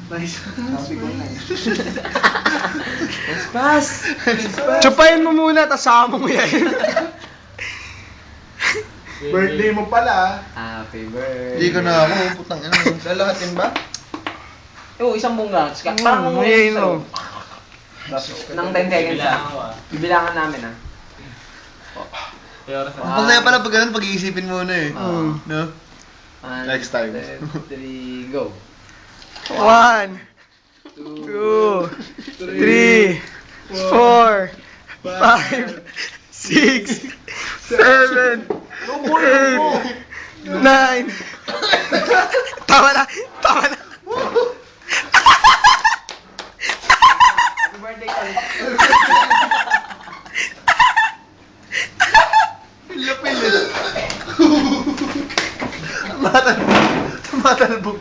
Nice. Sabi ko na eh. Let's pass. Chupain mo muna, tas sama mo yan. Birthday mo pala. Happy birthday. Hindi ko na ako, putang ina. Lalahatin ba? Oo, isang buong lang. Parang mo Ngayon, oh. Nang 10 seconds ah. Bibilangan namin ah. Ang masaya pala pag ganun, pag-iisipin mo na eh. Oo. No? One, Next time. 2, 3, go. 1, 2, 3, 4, 5, 6, 7, 8, 9. Tama na, tama na. Happy birthday tol. Pila-pila. Tumatalbo.